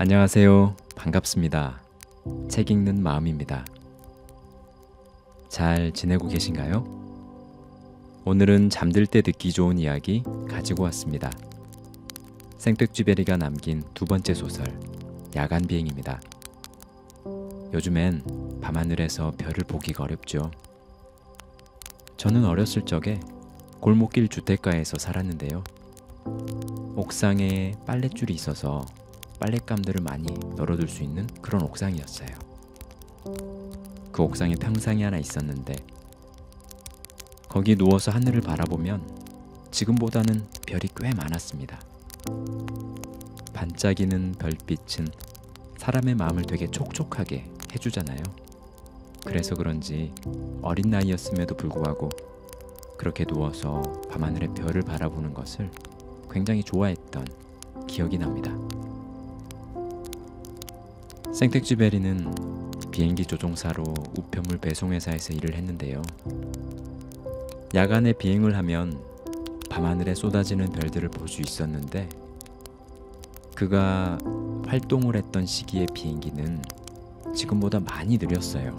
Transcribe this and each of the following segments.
안녕하세요. 반갑습니다. 책 읽는 마음입니다. 잘 지내고 계신가요? 오늘은 잠들 때 듣기 좋은 이야기 가지고 왔습니다. 생텍쥐베리가 남긴 두 번째 소설, 야간 비행입니다. 요즘엔 밤하늘에서 별을 보기가 어렵죠. 저는 어렸을 적에 골목길 주택가에서 살았는데요. 옥상에 빨랫줄이 있어서 빨랫감들을 많이 널어둘 수 있는 그런 옥상이었어요. 그 옥상에 평상이 하나 있었는데 거기 누워서 하늘을 바라보면 지금보다는 별이 꽤 많았습니다. 반짝이는 별빛은 사람의 마음을 되게 촉촉하게 해주잖아요. 그래서 그런지 어린 나이였음에도 불구하고 그렇게 누워서 밤하늘의 별을 바라보는 것을 굉장히 좋아했던 기억이 납니다. 생텍쥐베리는 비행기 조종사로 우편물 배송회사에서 일을 했는데요. 야간에 비행을 하면 밤하늘에 쏟아지는 별들을 볼 수 있었는데 그가 활동을 했던 시기의 비행기는 지금보다 많이 느렸어요.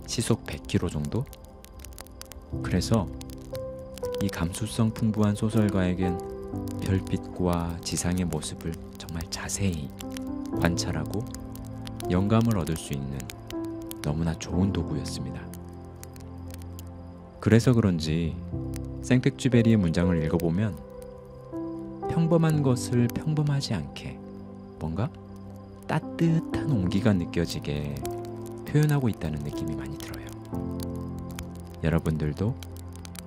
시속 100km 정도? 그래서 이 감수성 풍부한 소설가에겐 별빛과 지상의 모습을 정말 자세히 관찰하고 영감을 얻을 수 있는 너무나 좋은 도구였습니다. 그래서 그런지 생텍쥐베리의 문장을 읽어보면 평범한 것을 평범하지 않게 뭔가 따뜻한 온기가 느껴지게 표현하고 있다는 느낌이 많이 들어요. 여러분들도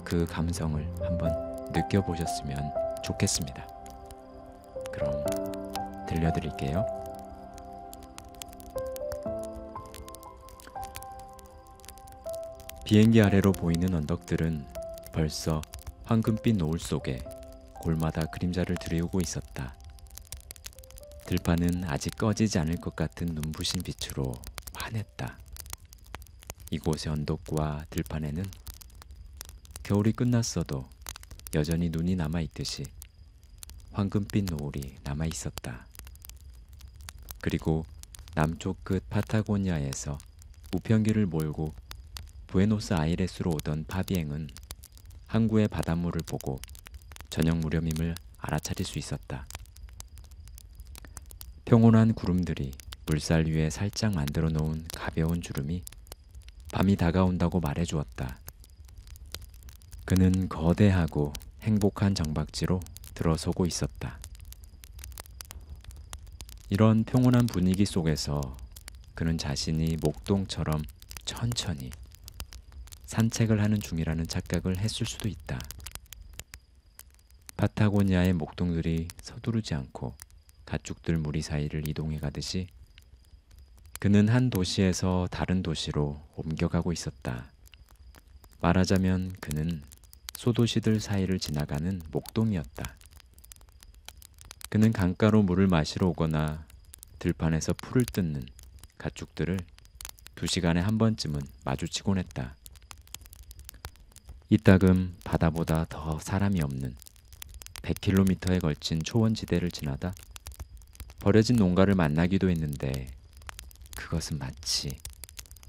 그 감성을 한번 느껴보셨으면 좋겠습니다. 그럼 들려드릴게요. 비행기 아래로 보이는 언덕들은 벌써 황금빛 노을 속에 골마다 그림자를 들이우고 있었다. 들판은 아직 꺼지지 않을 것 같은 눈부신 빛으로 환했다. 이곳의 언덕과 들판에는 겨울이 끝났어도 여전히 눈이 남아있듯이 황금빛 노을이 남아있었다. 그리고 남쪽 끝 파타고니아에서 우편기를 몰고 부에노스아이레스로 오던 파비eng은 항구의 바닷물을 보고 저녁 무렵임을 알아차릴 수 있었다. 평온한 구름들이 물살 위에 살짝 만들어 놓은 가벼운 주름이 밤이 다가온다고 말해주었다. 그는 거대하고 행복한 정박지로 들어서고 있었다. 이런 평온한 분위기 속에서 그는 자신이 목동처럼 천천히 산책을 하는 중이라는 착각을 했을 수도 있다. 파타고니아의 목동들이 서두르지 않고 가축들 무리 사이를 이동해 가듯이 그는 한 도시에서 다른 도시로 옮겨가고 있었다. 말하자면 그는 소도시들 사이를 지나가는 목동이었다. 그는 강가로 물을 마시러 오거나 들판에서 풀을 뜯는 가축들을 2시간에 한 번쯤은 마주치곤 했다. 이따금 바다보다 더 사람이 없는 100km에 걸친 초원지대를 지나다 버려진 농가를 만나기도 했는데 그것은 마치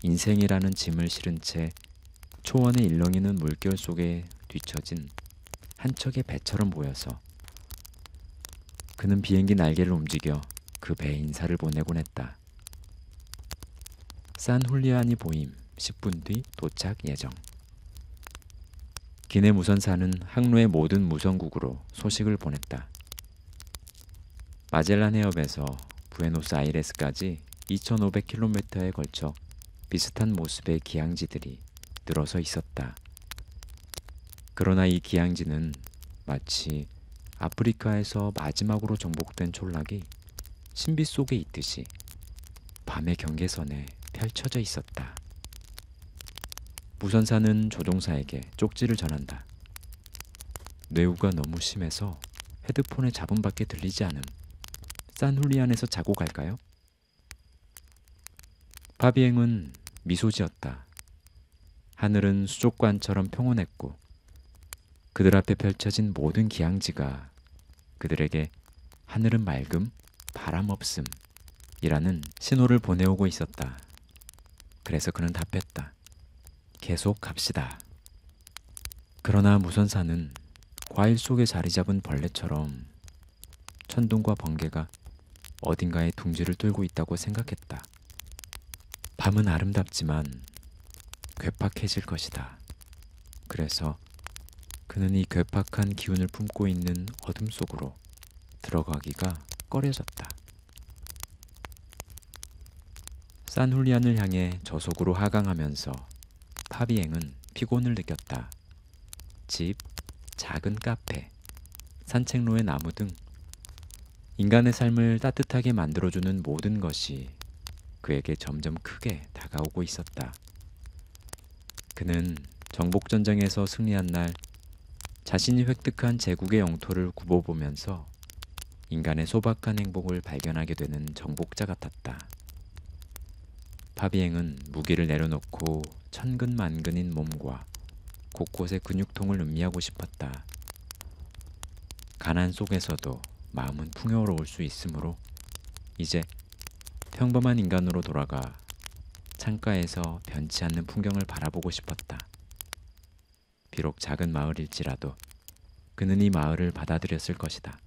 인생이라는 짐을 실은 채 초원에 일렁이는 물결 속에 뒤처진 한 척의 배처럼 보여서 그는 비행기 날개를 움직여 그 배에 인사를 보내곤 했다. 산 훌리안이 보임 10분 뒤 도착 예정. 기내 무선사는 항로의 모든 무선국으로 소식을 보냈다. 마젤란 해협에서 부에노스아이레스까지 2500km에 걸쳐 비슷한 모습의 기항지들이 늘어서 있었다. 그러나 이 기항지는 마치 아프리카에서 마지막으로 정복된 촌락이 신비 속에 있듯이 밤의 경계선에 펼쳐져 있었다. 무선사는 조종사에게 쪽지를 전한다. 뇌우가 너무 심해서 헤드폰의 잡음밖에 들리지 않음. 산훌리안에서 자고 갈까요? 파비eng은 미소 지었다. 하늘은 수족관처럼 평온했고 그들 앞에 펼쳐진 모든 기항지가 그들에게 하늘은 맑음, 사람 없음이라는 신호를 보내오고 있었다. 그래서 그는 답했다. 계속 갑시다. 그러나 무선사는 과일 속에 자리 잡은 벌레처럼 천둥과 번개가 어딘가에 둥지를 뚫고 있다고 생각했다. 밤은 아름답지만 괴팍해질 것이다. 그래서 그는 이 괴팍한 기운을 품고 있는 어둠 속으로 들어가기가 꺼려졌다. 산훌리안을 향해 저속으로 하강하면서 파비eng은 피곤을 느꼈다. 집, 작은 카페, 산책로의 나무 등 인간의 삶을 따뜻하게 만들어주는 모든 것이 그에게 점점 크게 다가오고 있었다. 그는 정복전쟁에서 승리한 날 자신이 획득한 제국의 영토를 굽어보면서 인간의 소박한 행복을 발견하게 되는 정복자 같았다. 파비eng은 무기를 내려놓고 천근만근인 몸과 곳곳의 근육통을 음미하고 싶었다. 가난 속에서도 마음은 풍요로울 수 있으므로 이제 평범한 인간으로 돌아가 창가에서 변치 않는 풍경을 바라보고 싶었다. 비록 작은 마을일지라도 그는 이 마을을 받아들였을 것이다.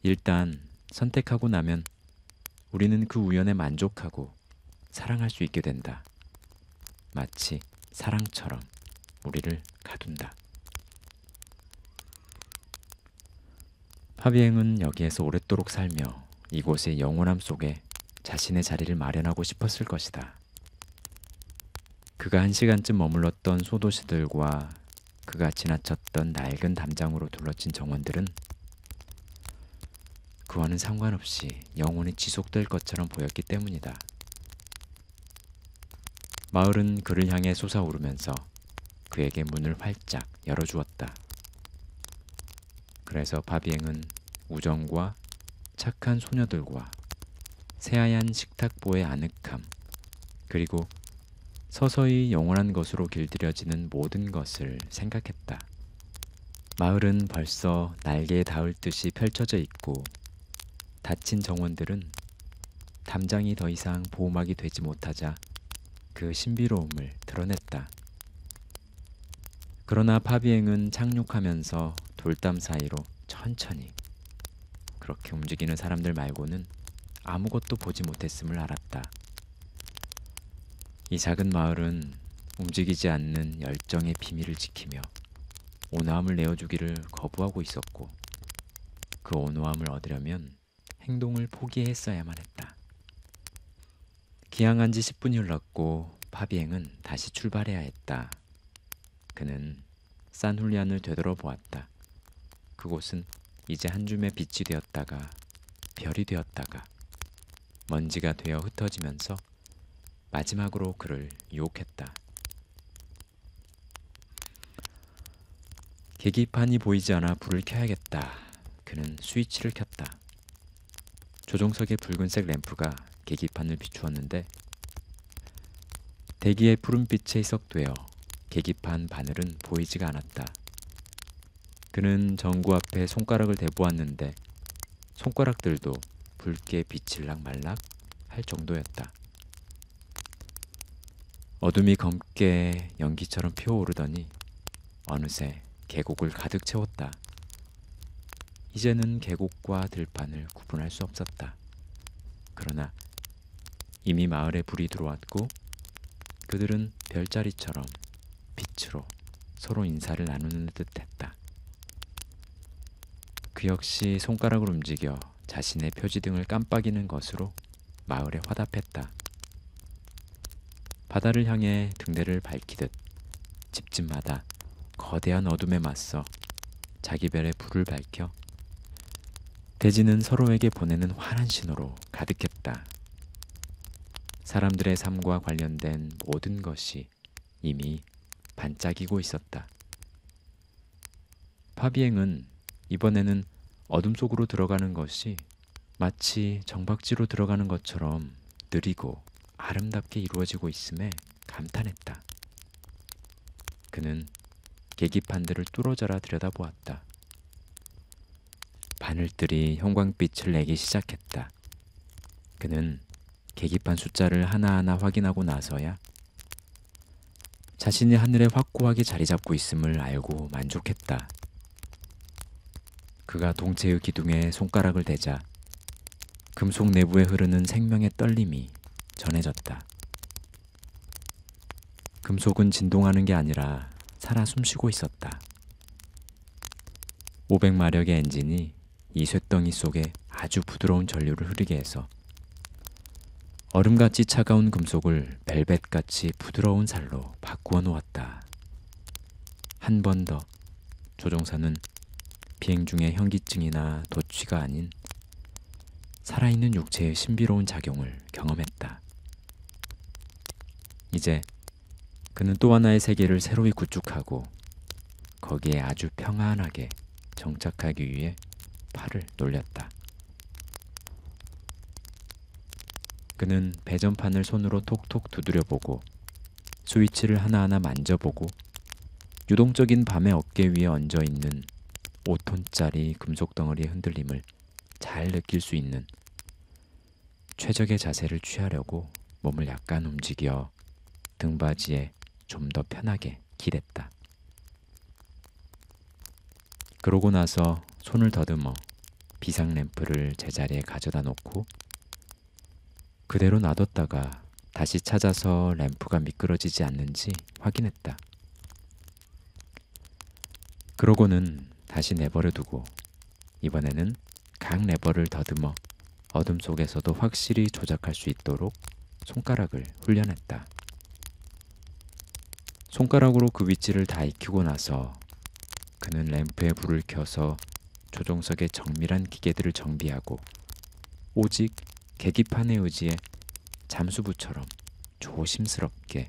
일단 선택하고 나면 우리는 그 우연에 만족하고 사랑할 수 있게 된다. 마치 사랑처럼 우리를 가둔다. 파비eng은 여기에서 오랫도록 살며 이곳의 영원함 속에 자신의 자리를 마련하고 싶었을 것이다. 그가 1시간쯤 머물렀던 소도시들과 그가 지나쳤던 낡은 담장으로 둘러진 정원들은 그와는 상관없이 영원히 지속될 것처럼 보였기 때문이다. 마을은 그를 향해 솟아오르면서 그에게 문을 활짝 열어주었다. 그래서 파비eng은 우정과 착한 소녀들과 새하얀 식탁보의 아늑함, 그리고 서서히 영원한 것으로 길들여지는 모든 것을 생각했다. 마을은 벌써 날개에 닿을 듯이 펼쳐져 있고 닫힌 정원들은 담장이 더 이상 보호막이 되지 못하자 그 신비로움을 드러냈다. 그러나 파비eng은 착륙하면서 돌담 사이로 천천히 그렇게 움직이는 사람들 말고는 아무것도 보지 못했음을 알았다. 이 작은 마을은 움직이지 않는 열정의 비밀을 지키며 온화함을 내어주기를 거부하고 있었고 그 온화함을 얻으려면 행동을 포기했어야만 했다. 기항한 지 10분이 흘렀고 파비eng은 다시 출발해야 했다. 그는 산훌리안을 되돌아보았다. 그곳은 이제 한 줌의 빛이 되었다가 별이 되었다가 먼지가 되어 흩어지면서 마지막으로 그를 유혹했다. 계기판이 보이지 않아 불을 켜야겠다. 그는 스위치를 켰다. 조종석의 붉은색 램프가 계기판을 비추었는데 대기의 푸른빛에 희석되어 계기판 바늘은 보이지가 않았다. 그는 전구 앞에 손가락을 대보았는데 손가락들도 붉게 비칠락 말락 할 정도였다. 어둠이 검게 연기처럼 피어오르더니 어느새 계곡을 가득 채웠다. 이제는 계곡과 들판을 구분할 수 없었다. 그러나 이미 마을에 불이 들어왔고 그들은 별자리처럼 빛으로 서로 인사를 나누는 듯했다. 그 역시 손가락을 움직여 자신의 표지등을 깜빡이는 것으로 마을에 화답했다. 바다를 향해 등대를 밝히듯 집집마다 거대한 어둠에 맞서 자기 별의 불을 밝혀 대지는 서로에게 보내는 환한 신호로 가득했다. 사람들의 삶과 관련된 모든 것이 이미 반짝이고 있었다. 파비eng은 이번에는 어둠 속으로 들어가는 것이 마치 정박지로 들어가는 것처럼 느리고 아름답게 이루어지고 있음에 감탄했다. 그는 계기판들을 뚫어져라 들여다보았다. 바늘들이 형광빛을 내기 시작했다. 그는 계기판 숫자를 하나하나 확인하고 나서야 자신이 하늘에 확고하게 자리 잡고 있음을 알고 만족했다. 그가 동체의 기둥에 손가락을 대자 금속 내부에 흐르는 생명의 떨림이 전해졌다. 금속은 진동하는 게 아니라 살아 숨쉬고 있었다. 500마력의 엔진이 이 쇳덩이 속에 아주 부드러운 전류를 흐르게 해서 얼음같이 차가운 금속을 벨벳같이 부드러운 살로 바꾸어 놓았다. 한 번 더 조종사는 비행 중의 현기증이나 도취가 아닌 살아있는 육체의 신비로운 작용을 경험했다. 이제 그는 또 하나의 세계를 새로이 구축하고 거기에 아주 평안하게 정착하기 위해 팔을 놀렸다. 그는 배전판을 손으로 톡톡 두드려보고 스위치를 하나하나 만져보고 유동적인 밤의 어깨 위에 얹어있는 5톤짜리 금속 덩어리의 흔들림을 잘 느낄 수 있는 최적의 자세를 취하려고 몸을 약간 움직여 등받이에 좀 더 편하게 기댔다. 그러고 나서 손을 더듬어 비상 램프를 제자리에 가져다 놓고 그대로 놔뒀다가 다시 찾아서 램프가 미끄러지지 않는지 확인했다. 그러고는 다시 내버려 두고 이번에는 각 레버를 더듬어 어둠 속에서도 확실히 조작할 수 있도록 손가락을 훈련했다. 손가락으로 그 위치를 다 익히고 나서 그는 램프에 불을 켜서 조종석의 정밀한 기계들을 정비하고 오직 계기판에 의지해 잠수부처럼 조심스럽게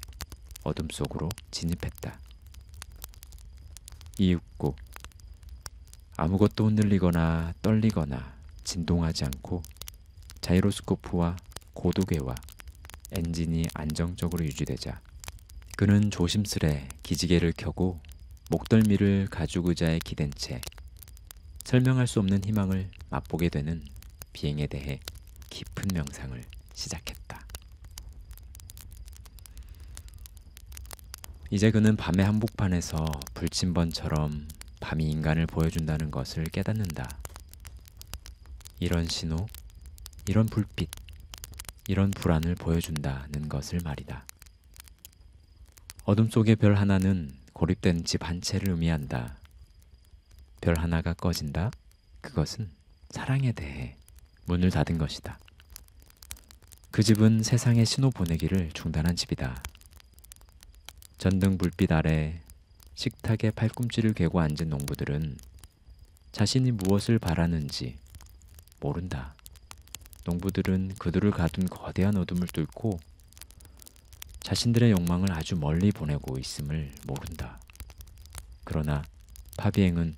어둠 속으로 진입했다. 이윽고 아무것도 흔들리거나 떨리거나 진동하지 않고 자이로스코프와 고도계와 엔진이 안정적으로 유지되자 그는 조심스레 기지개를 켜고 목덜미를 가죽 의자에 기댄 채 설명할 수 없는 희망을 맛보게 되는 비행에 대해 깊은 명상을 시작했다. 이제 그는 밤의 한복판에서 불침번처럼 밤이 인간을 보여준다는 것을 깨닫는다. 이런 신호, 이런 불빛, 이런 불안을 보여준다는 것을 말이다. 어둠 속의 별 하나는 고립된 집 한 채를 의미한다. 별 하나가 꺼진다? 그것은 사랑에 대해 문을 닫은 것이다. 그 집은 세상에 신호 보내기를 중단한 집이다. 전등 불빛 아래 식탁에 팔꿈치를 괴고 앉은 농부들은 자신이 무엇을 바라는지 모른다. 농부들은 그들을 가둔 거대한 어둠을 뚫고 자신들의 욕망을 아주 멀리 보내고 있음을 모른다. 그러나 파비행은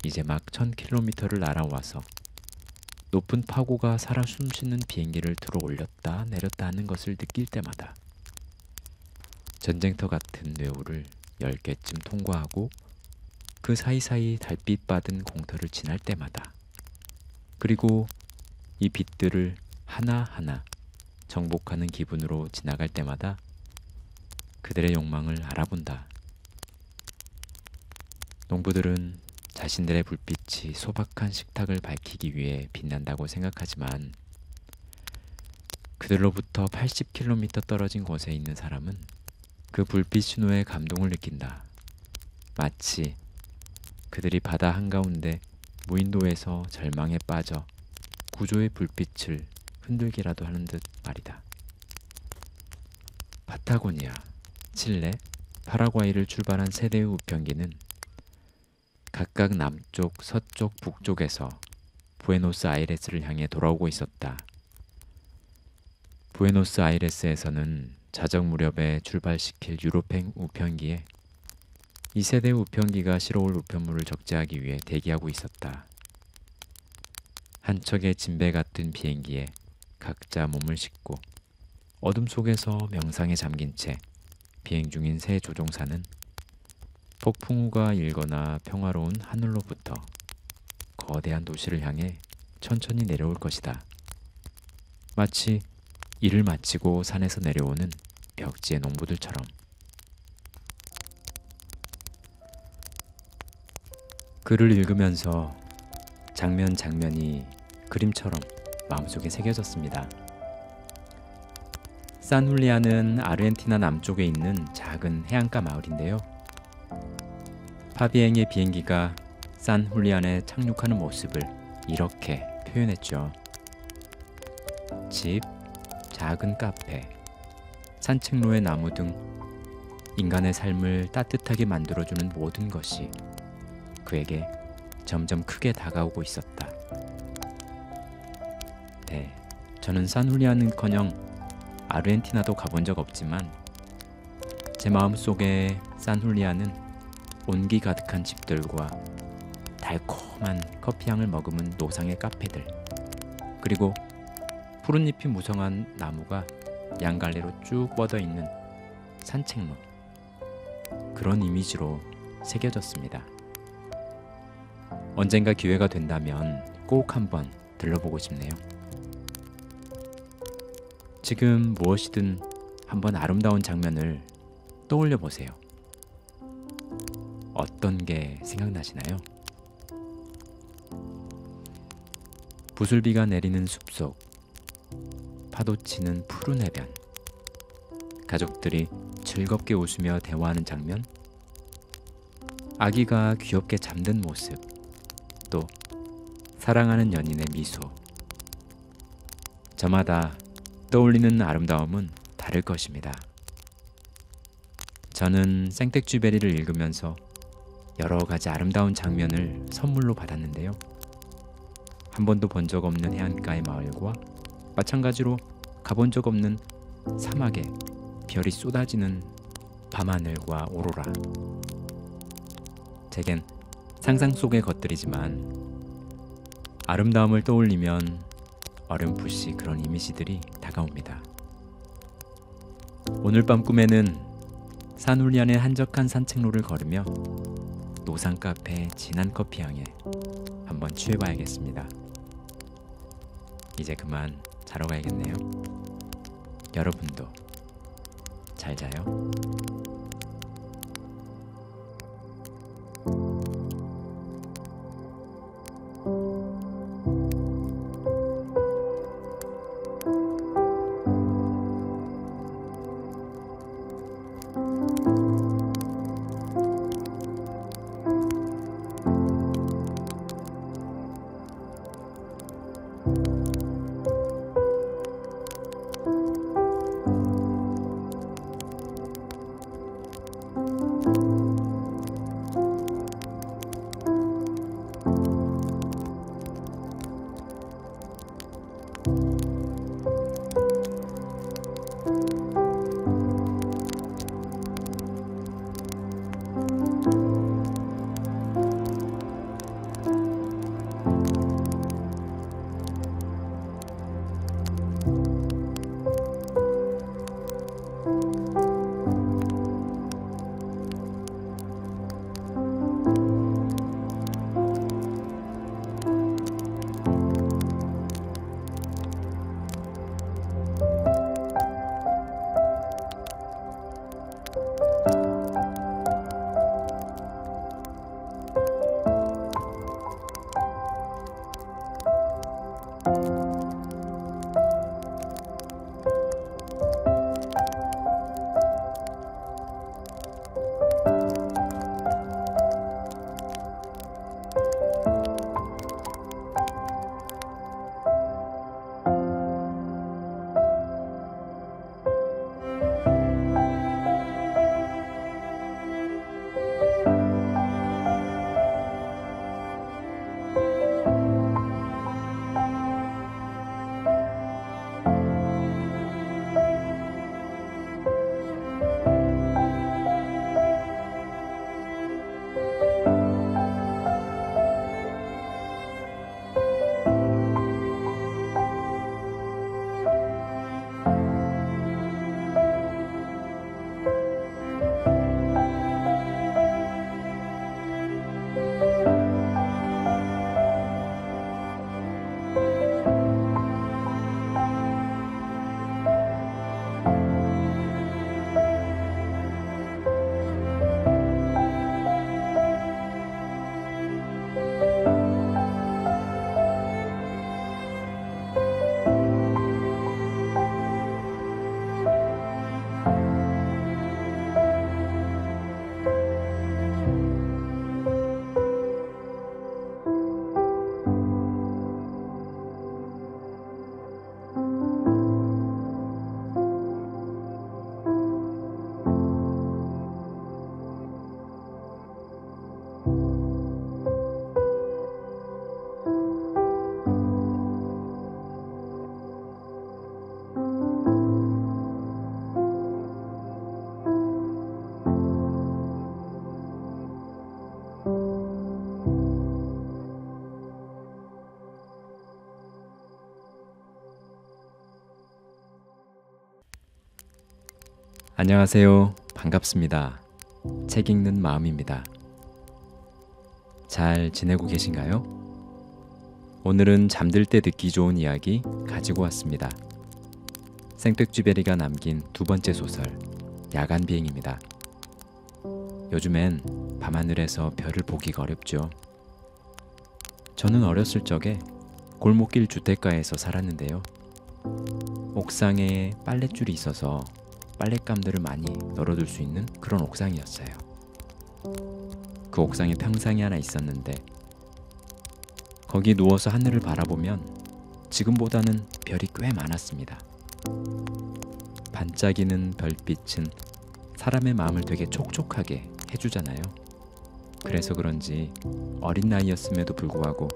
이제 막 1000km를 날아와서 높은 파고가 살아 숨쉬는 비행기를 들어 올렸다 내렸다 하는 것을 느낄 때마다 전쟁터 같은 뇌우를 10개쯤 통과하고 그 사이사이 달빛 받은 공터를 지날 때마다 그리고 이 빛들을 하나하나 정복하는 기분으로 지나갈 때마다 그들의 욕망을 알아본다. 농부들은 자신들의 불빛이 소박한 식탁을 밝히기 위해 빛난다고 생각하지만 그들로부터 80km 떨어진 곳에 있는 사람은 그 불빛 신호에 감동을 느낀다. 마치 그들이 바다 한가운데 무인도에서 절망에 빠져 구조의 불빛을 흔들기라도 하는 듯 말이다. 파타고니아, 칠레, 파라과이를 출발한 세 대의 우편기는 각각 남쪽, 서쪽, 북쪽에서 부에노스아이레스를 향해 돌아오고 있었다. 부에노스아이레스에서는 자정 무렵에 출발시킬 유럽행 우편기에 이 세대 우편기가 실어올 우편물을 적재하기 위해 대기하고 있었다. 한 척의 진배 같은 비행기에 각자 몸을 싣고 어둠 속에서 명상에 잠긴 채 비행 중인 새 조종사는 폭풍우가 일거나 평화로운 하늘로부터 거대한 도시를 향해 천천히 내려올 것이다. 마치 일을 마치고 산에서 내려오는 벽지의 농부들처럼. 글을 읽으면서 장면 장면이 그림처럼 마음속에 새겨졌습니다. 산훌리아는 아르헨티나 남쪽에 있는 작은 해안가 마을인데요. 파비eng의 비행기가 산훌리안에 착륙하는 모습을 이렇게 표현했죠. 집, 작은 카페, 산책로의 나무 등 인간의 삶을 따뜻하게 만들어주는 모든 것이 그에게 점점 크게 다가오고 있었다. 네, 저는 산훌리안은커녕 아르헨티나도 가본 적 없지만 제 마음속에 산훌리안은 온기 가득한 집들과 달콤한 커피향을 머금은 노상의 카페들, 그리고 푸른 잎이 무성한 나무가 양갈래로 쭉 뻗어있는 산책로, 그런 이미지로 새겨졌습니다. 언젠가 기회가 된다면 꼭 한번 들러보고 싶네요. 지금 무엇이든 한번 아름다운 장면을 떠올려 보세요. 어떤 게 생각나시나요? 부슬비가 내리는 숲속, 파도 치는 푸른 해변, 가족들이 즐겁게 웃으며 대화하는 장면, 아기가 귀엽게 잠든 모습, 또 사랑하는 연인의 미소. 저마다 떠올리는 아름다움은 다를 것입니다. 저는 생텍쥐베리를 읽으면서 여러 가지 아름다운 장면을 선물로 받았는데요. 한 번도 본 적 없는 해안가의 마을과 마찬가지로 가본 적 없는 사막에 별이 쏟아지는 밤하늘과 오로라. 제겐 상상 속의 것들이지만 아름다움을 떠올리면 어렴풋이 그런 이미지들이 다가옵니다. 오늘 밤 꿈에는 산훌리안의 한적한 산책로를 걸으며 노상 카페의 진한 커피향에 한번 취해봐야겠습니다. 이제 그만 자러 가야겠네요. 여러분도 잘 자요. 안녕하세요. 반갑습니다. 책 읽는 마음입니다. 잘 지내고 계신가요? 오늘은 잠들 때 듣기 좋은 이야기 가지고 왔습니다. 생텍쥐베리가 남긴 두 번째 소설, 야간 비행입니다. 요즘엔 밤하늘에서 별을 보기가 어렵죠. 저는 어렸을 적에 골목길 주택가에서 살았는데요. 옥상에 빨랫줄이 있어서 빨랫감들을 많이 널어둘 수 있는 그런 옥상이었어요. 그 옥상에 평상이 하나 있었는데 거기 누워서 하늘을 바라보면 지금보다는 별이 꽤 많았습니다. 반짝이는 별빛은 사람의 마음을 되게 촉촉하게 해주잖아요. 그래서 그런지 어린 나이였음에도 불구하고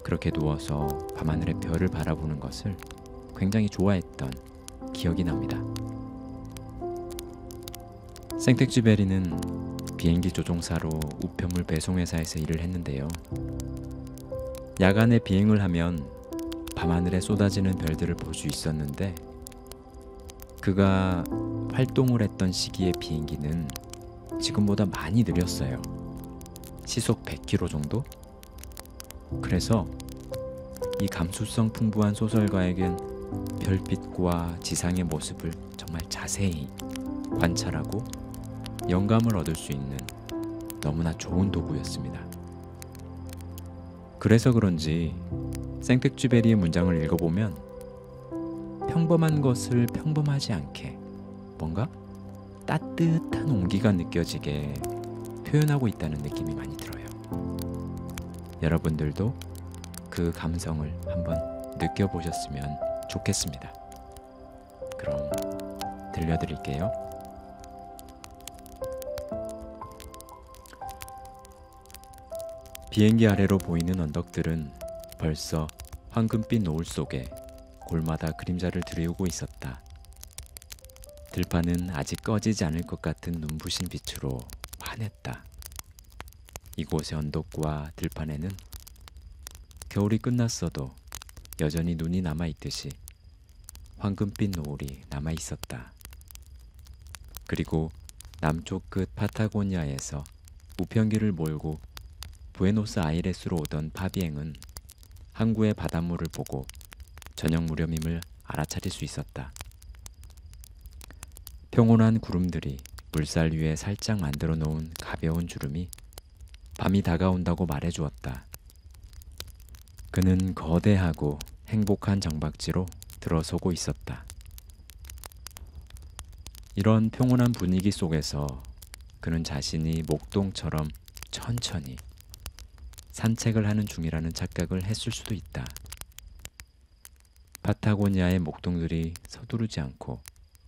그렇게 누워서 밤하늘의 별을 바라보는 것을 굉장히 좋아했던 기억이 납니다. 생텍쥐베리는 비행기 조종사로 우편물 배송회사에서 일을 했는데요. 야간에 비행을 하면 밤하늘에 쏟아지는 별들을 볼 수 있었는데 그가 활동을 했던 시기의 비행기는 지금보다 많이 느렸어요. 시속 100km 정도? 그래서 이 감수성 풍부한 소설가에겐 별빛과 지상의 모습을 정말 자세히 관찰하고 영감을 얻을 수 있는 너무나 좋은 도구였습니다. 그래서 그런지 생텍쥐베리의 문장을 읽어보면 평범한 것을 평범하지 않게 뭔가 따뜻한 온기가 느껴지게 표현하고 있다는 느낌이 많이 들어요. 여러분들도 그 감성을 한번 느껴보셨으면 좋겠습니다. 그럼 들려드릴게요. 비행기 아래로 보이는 언덕들은 벌써 황금빛 노을 속에 골마다 그림자를 드리우고 있었다. 들판은 아직 꺼지지 않을 것 같은 눈부신 빛으로 환했다. 이곳의 언덕과 들판에는 겨울이 끝났어도 여전히 눈이 남아있듯이 황금빛 노을이 남아있었다. 그리고 남쪽 끝 파타고니아에서 우편기를 몰고 부에노스아이레스로 오던 파비eng은 항구의 바닷물을 보고 저녁 무렵임을 알아차릴 수 있었다. 평온한 구름들이 물살 위에 살짝 만들어 놓은 가벼운 주름이 밤이 다가온다고 말해주었다. 그는 거대하고 행복한 정박지로 들어서고 있었다. 이런 평온한 분위기 속에서 그는 자신이 목동처럼 천천히 산책을 하는 중이라는 착각을 했을 수도 있다. 파타고니아의 목동들이 서두르지 않고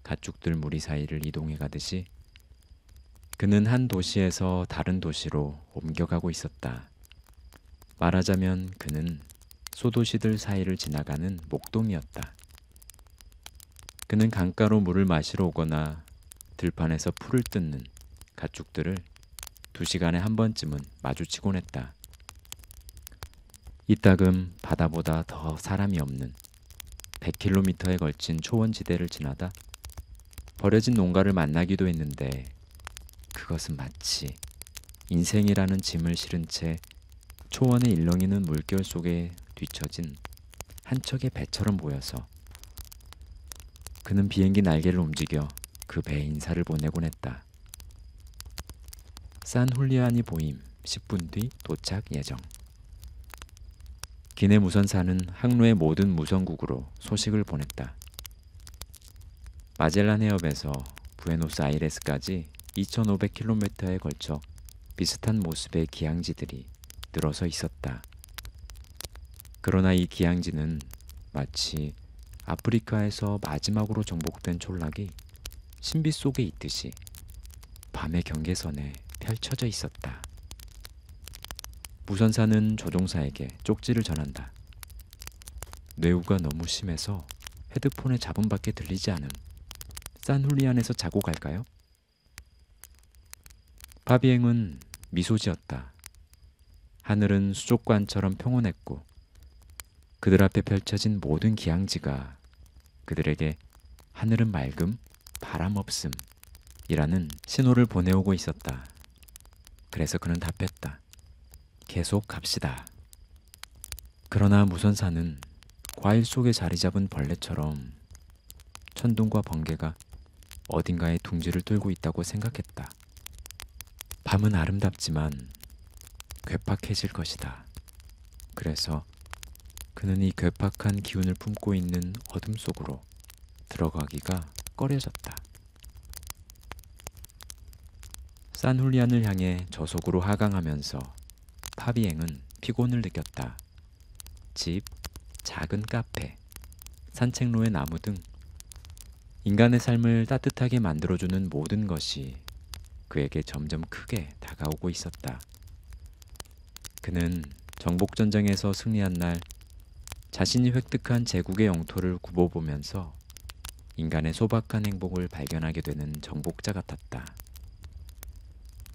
가축들 무리 사이를 이동해 가듯이 그는 한 도시에서 다른 도시로 옮겨가고 있었다. 말하자면 그는 소도시들 사이를 지나가는 목동이었다. 그는 강가로 물을 마시러 오거나 들판에서 풀을 뜯는 가축들을 2시간에 한 번쯤은 마주치곤 했다. 이따금 바다보다 더 사람이 없는 100km에 걸친 초원지대를 지나다 버려진 농가를 만나기도 했는데 그것은 마치 인생이라는 짐을 실은 채 초원에 일렁이는 물결 속에 뒤처진 한 척의 배처럼 보여서 그는 비행기 날개를 움직여 그 배에 인사를 보내곤 했다. 산 훌리안이 보임 10분 뒤 도착 예정. 기내 무선사는 항로의 모든 무선국으로 소식을 보냈다. 마젤란 해협에서 부에노스아이레스까지 2500km에 걸쳐 비슷한 모습의 기항지들이 늘어서 있었다. 그러나 이 기항지는 마치 아프리카에서 마지막으로 정복된 촌락이 신비 속에 있듯이 밤의 경계선에 펼쳐져 있었다. 무선사는 조종사에게 쪽지를 전한다. 뇌우가 너무 심해서 헤드폰의 잡음밖에 들리지 않음. 산훌리안에서 자고 갈까요? 파비eng은 미소 지었다. 하늘은 수족관처럼 평온했고 그들 앞에 펼쳐진 모든 기항지가 그들에게 하늘은 맑음, 바람 없음이라는 신호를 보내오고 있었다. 그래서 그는 답했다. 계속 갑시다. 그러나 무선사는 과일 속에 자리 잡은 벌레처럼 천둥과 번개가 어딘가에 둥지를 뚫고 있다고 생각했다. 밤은 아름답지만 괴팍해질 것이다. 그래서 그는 이 괴팍한 기운을 품고 있는 어둠 속으로 들어가기가 꺼려졌다. 산훌리안을 향해 저속으로 하강하면서 파비eng은 피곤을 느꼈다. 집, 작은 카페, 산책로의 나무 등 인간의 삶을 따뜻하게 만들어주는 모든 것이 그에게 점점 크게 다가오고 있었다. 그는 정복전쟁에서 승리한 날 자신이 획득한 제국의 영토를 굽어보면서 인간의 소박한 행복을 발견하게 되는 정복자 같았다.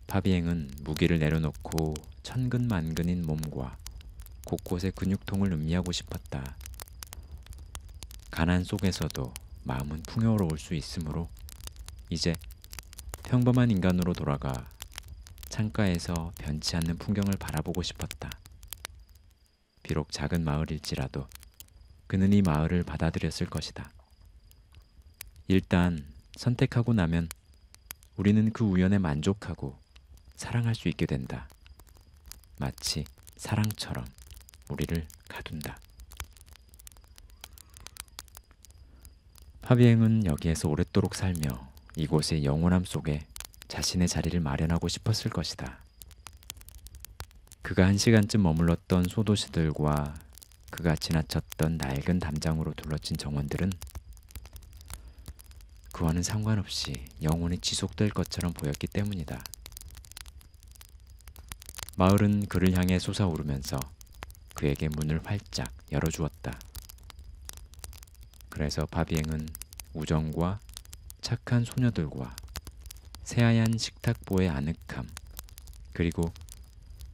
파비eng은 무기를 내려놓고 천근만근인 몸과 곳곳의 근육통을 음미하고 싶었다. 가난 속에서도 마음은 풍요로울 수 있으므로 이제 평범한 인간으로 돌아가 창가에서 변치 않는 풍경을 바라보고 싶었다. 비록 작은 마을일지라도 그는 이 마을을 받아들였을 것이다. 일단 선택하고 나면 우리는 그 우연에 만족하고 사랑할 수 있게 된다. 마치 사랑처럼 우리를 가둔다. 파비eng은 여기에서 오랫도록 살며 이곳의 영원함 속에 자신의 자리를 마련하고 싶었을 것이다. 그가 1시간쯤 머물렀던 소도시들과 그가 지나쳤던 낡은 담장으로 둘러진 정원들은 그와는 상관없이 영원히 지속될 것처럼 보였기 때문이다. 마을은 그를 향해 솟아오르면서 그에게 문을 활짝 열어주었다. 그래서 파비eng은 우정과 착한 소녀들과 새하얀 식탁보의 아늑함, 그리고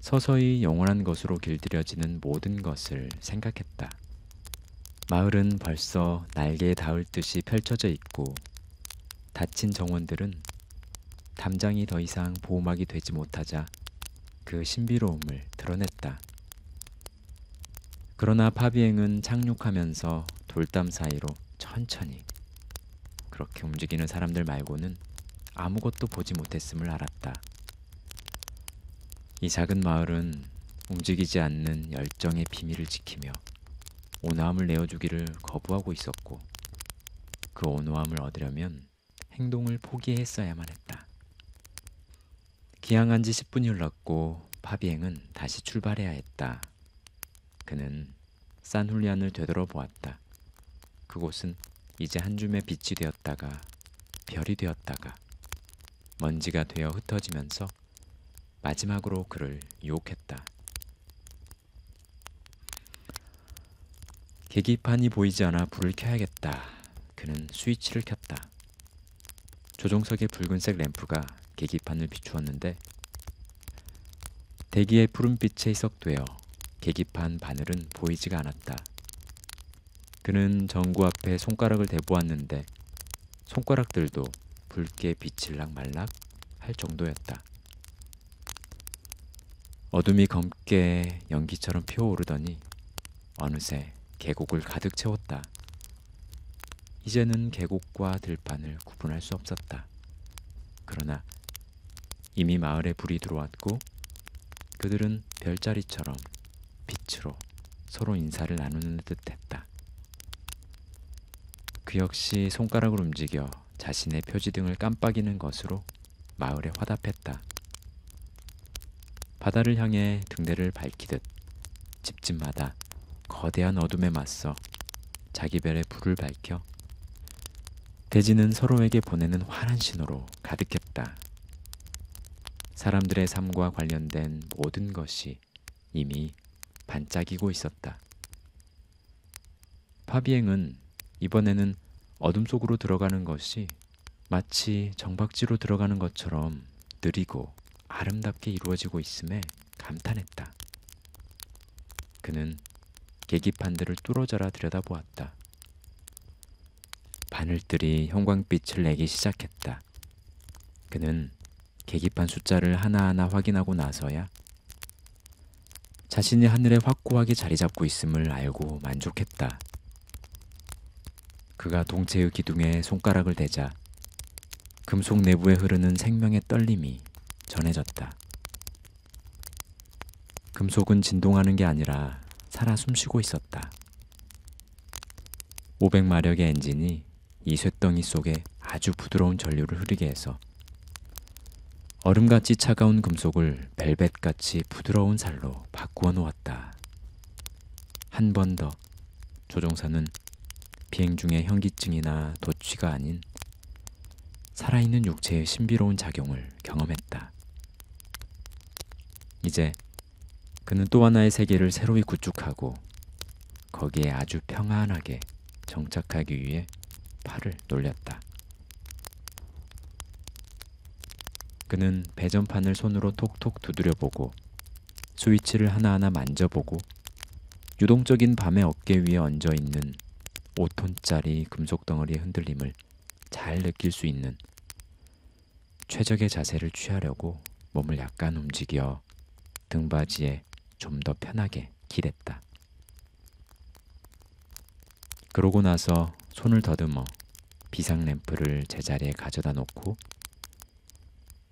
서서히 영원한 것으로 길들여지는 모든 것을 생각했다. 마을은 벌써 날개에 닿을 듯이 펼쳐져 있고 닫힌 정원들은 담장이 더 이상 보호막이 되지 못하자 그 신비로움을 드러냈다. 그러나 파비eng은 착륙하면서 돌담 사이로 천천히 그렇게 움직이는 사람들 말고는 아무것도 보지 못했음을 알았다. 이 작은 마을은 움직이지 않는 열정의 비밀을 지키며 온화함을 내어주기를 거부하고 있었고 그 온화함을 얻으려면 행동을 포기했어야만 했다. 기항한 지 10분이 흘렀고 파비eng은 다시 출발해야 했다. 그는 산훌리안을 되돌아보았다. 그곳은 이제 한 줌의 빛이 되었다가 별이 되었다가 먼지가 되어 흩어지면서 마지막으로 그를 유혹했다. 계기판이 보이지 않아 불을 켜야겠다. 그는 스위치를 켰다. 조종석의 붉은색 램프가 계기판을 비추었는데 대기의 푸른빛에 희석되어 계기판 바늘은 보이지가 않았다. 그는 전구 앞에 손가락을 대보았는데 손가락들도 붉게 비칠락 말락 할 정도였다. 어둠이 검게 연기처럼 피어오르더니 어느새 계곡을 가득 채웠다. 이제는 계곡과 들판을 구분할 수 없었다. 그러나 이미 마을에 불이 들어왔고 그들은 별자리처럼 빛으로 서로 인사를 나누는 듯했다. 그 역시 손가락을 움직여 자신의 표지등을 깜빡이는 것으로 마을에 화답했다. 바다를 향해 등대를 밝히듯 집집마다 거대한 어둠에 맞서 자기 별의 불을 밝혀 대지는 서로에게 보내는 환한 신호로 가득했다. 사람들의 삶과 관련된 모든 것이 이미 반짝이고 있었다. 파비eng은 이번에는 어둠 속으로 들어가는 것이 마치 정박지로 들어가는 것처럼 느리고 아름답게 이루어지고 있음에 감탄했다. 그는 계기판들을 뚫어져라 들여다보았다. 바늘들이 형광빛을 내기 시작했다. 그는 계기판 숫자를 하나하나 확인하고 나서야 자신이 하늘에 확고하게 자리 잡고 있음을 알고 만족했다. 그가 동체의 기둥에 손가락을 대자 금속 내부에 흐르는 생명의 떨림이 전해졌다. 금속은 진동하는 게 아니라 살아 숨쉬고 있었다. 500마력의 엔진이 이 쇳덩이 속에 아주 부드러운 전류를 흐르게 해서 얼음같이 차가운 금속을 벨벳같이 부드러운 살로 바꾸어 놓았다. 한 번 더 조종사는 비행 중의 현기증이나 도취가 아닌 살아있는 육체의 신비로운 작용을 경험했다. 이제 그는 또 하나의 세계를 새로이 구축하고 거기에 아주 평안하게 정착하기 위해 팔을 돌렸다. 그는 배전판을 손으로 톡톡 두드려보고 스위치를 하나하나 만져보고 유동적인 밤의 어깨 위에 얹어있는 5톤짜리 금속 덩어리의 흔들림을 잘 느낄 수 있는 최적의 자세를 취하려고 몸을 약간 움직여 등받이에 좀 더 편하게 기댔다. 그러고 나서 손을 더듬어 비상 램프를 제자리에 가져다 놓고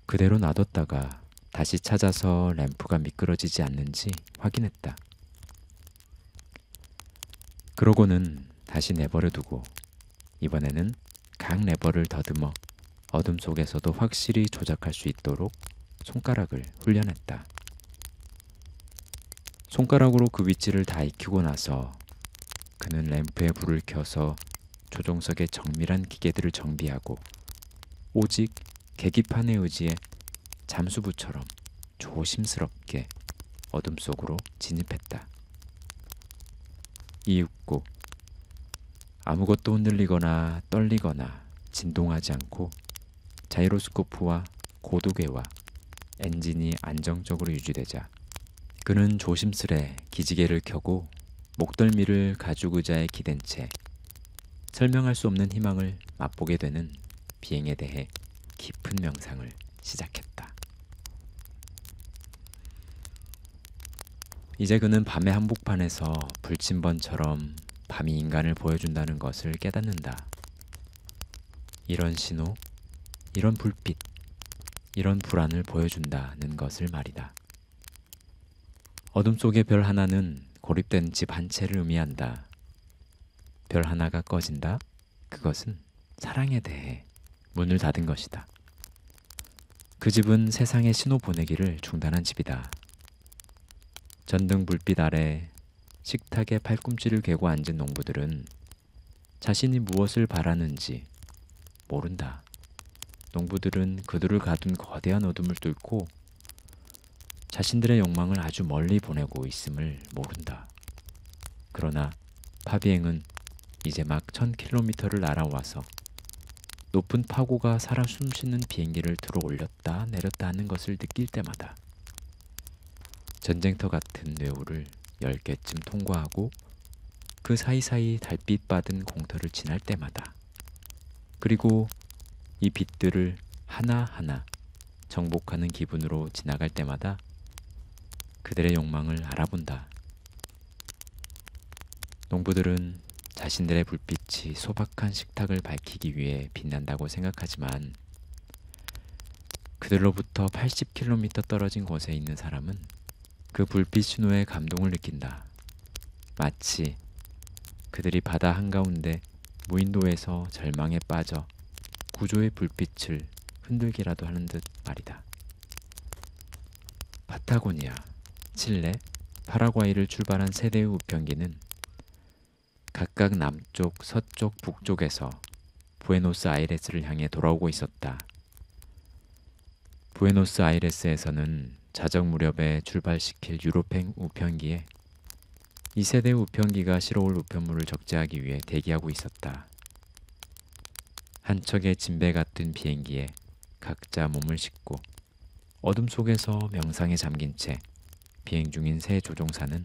그대로 놔뒀다가 다시 찾아서 램프가 미끄러지지 않는지 확인했다. 그러고는 다시 내버려 두고 이번에는 각 레버를 더듬어 어둠 속에서도 확실히 조작할 수 있도록 손가락을 훈련했다. 손가락으로 그 위치를 다 익히고 나서 그는 램프에 불을 켜서 조종석의 정밀한 기계들을 정비하고 오직 계기판에 의지해 잠수부처럼 조심스럽게 어둠 속으로 진입했다. 이윽고 아무것도 흔들리거나 떨리거나 진동하지 않고 자이로스코프와 고도계와 엔진이 안정적으로 유지되자 그는 조심스레 기지개를 켜고 목덜미를 가죽 의자에 기댄 채 설명할 수 없는 희망을 맛보게 되는 비행에 대해 깊은 명상을 시작했다. 이제 그는 밤의 한복판에서 불침번처럼 밤이 인간을 보여준다는 것을 깨닫는다. 이런 신호, 이런 불빛, 이런 불안을 보여준다는 것을 말이다. 어둠 속의 별 하나는 고립된 집 한 채를 의미한다. 별 하나가 꺼진다? 그것은 사랑에 대해 문을 닫은 것이다. 그 집은 세상에 신호 보내기를 중단한 집이다. 전등 불빛 아래 식탁에 팔꿈치를 괴고 앉은 농부들은 자신이 무엇을 바라는지 모른다. 농부들은 그들을 가둔 거대한 어둠을 뚫고 자신들의 욕망을 아주 멀리 보내고 있음을 모른다. 그러나 파비행은 이제 막 1000km를 날아와서 높은 파고가 살아 숨쉬는 비행기를 들어 올렸다 내렸다 하는 것을 느낄 때마다 전쟁터 같은 뇌우를 10개쯤 통과하고 그 사이사이 달빛 받은 공터를 지날 때마다 그리고 이 빛들을 하나하나 정복하는 기분으로 지나갈 때마다 그들의 욕망을 알아본다. 농부들은 자신들의 불빛이 소박한 식탁을 밝히기 위해 빛난다고 생각하지만 그들로부터 80km 떨어진 곳에 있는 사람은 그 불빛 신호에 감동을 느낀다. 마치 그들이 바다 한가운데 무인도에서 절망에 빠져 구조의 불빛을 흔들기라도 하는 듯 말이다. 파타고니아, 칠레, 파라과이를 출발한 세 대의 우편기는 각각 남쪽, 서쪽, 북쪽에서 부에노스아이레스를 향해 돌아오고 있었다. 부에노스아이레스에서는 자정 무렵에 출발시킬 유럽행 우편기에 이 세대 우편기가 실어올 우편물을 적재하기 위해 대기하고 있었다. 한 척의 진배 같은 비행기에 각자 몸을 싣고 어둠 속에서 명상에 잠긴 채 비행 중인 새 조종사는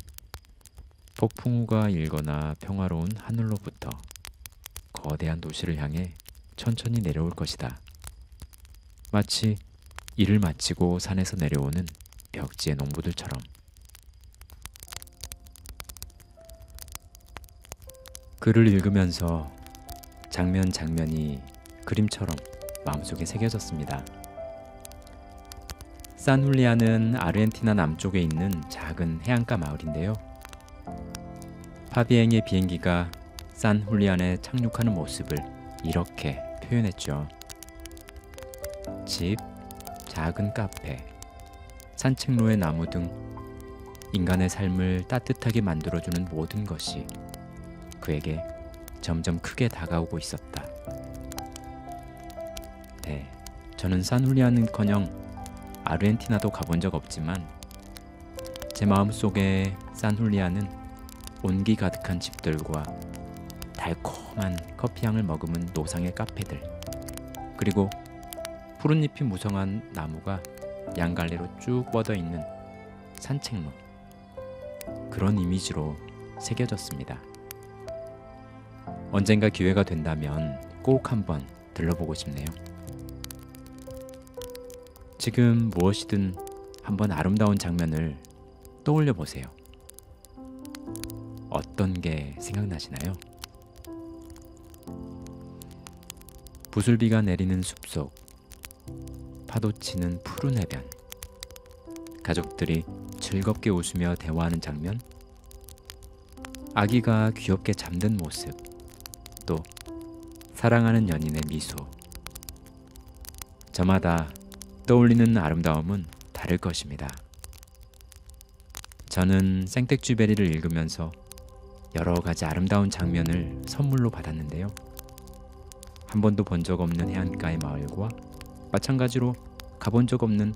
폭풍우가 일거나 평화로운 하늘로부터 거대한 도시를 향해 천천히 내려올 것이다. 마치 일을 마치고 산에서 내려오는 벽지의 농부들처럼. 글을 읽으면서 장면 장면이 그림처럼 마음속에 새겨졌습니다. 산훌리아는 아르헨티나 남쪽에 있는 작은 해안가 마을인데요. 파비eng의 비행기가 산훌리안에 착륙하는 모습을 이렇게 표현했죠. 집, 작은 카페, 산책로의 나무 등 인간의 삶을 따뜻하게 만들어주는 모든 것이 그에게 점점 크게 다가오고 있었다. 네, 저는 산훌리안은커녕 아르헨티나도 가본 적 없지만 제 마음속에 산훌리안은 온기 가득한 집들과 달콤한 커피향을 머금은 노상의 카페들, 그리고 푸른 잎이 무성한 나무가 양갈래로 쭉 뻗어있는 산책로, 그런 이미지로 새겨졌습니다. 언젠가 기회가 된다면 꼭 한번 들러보고 싶네요. 지금 무엇이든 한번 아름다운 장면을 떠올려 보세요. 어떤 게 생각나시나요? 부슬비가 내리는 숲속, 파도 치는 푸른 해변, 가족들이 즐겁게 웃으며 대화하는 장면, 아기가 귀엽게 잠든 모습, 또 사랑하는 연인의 미소. 저마다 떠올리는 아름다움은 다를 것입니다. 저는 생텍쥐베리를 읽으면서 여러 가지 아름다운 장면을 선물로 받았는데요. 한 번도 본 적 없는 해안가의 마을과 마찬가지로 가본 적 없는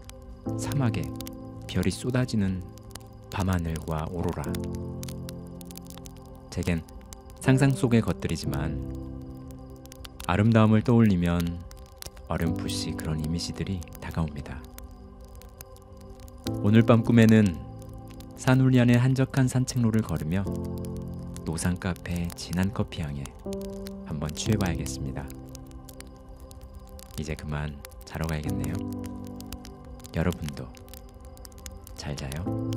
사막에 별이 쏟아지는 밤하늘과 오로라. 제겐 상상 속의 것들이지만 아름다움을 떠올리면 어렴풋이 그런 이미지들이 다가옵니다. 오늘 밤 꿈에는 산훌리안의 한적한 산책로를 걸으며 노상 카페의 진한 커피향에 한번 취해봐야겠습니다. 이제 그만 자러 가야겠네요. 여러분도 잘 자요.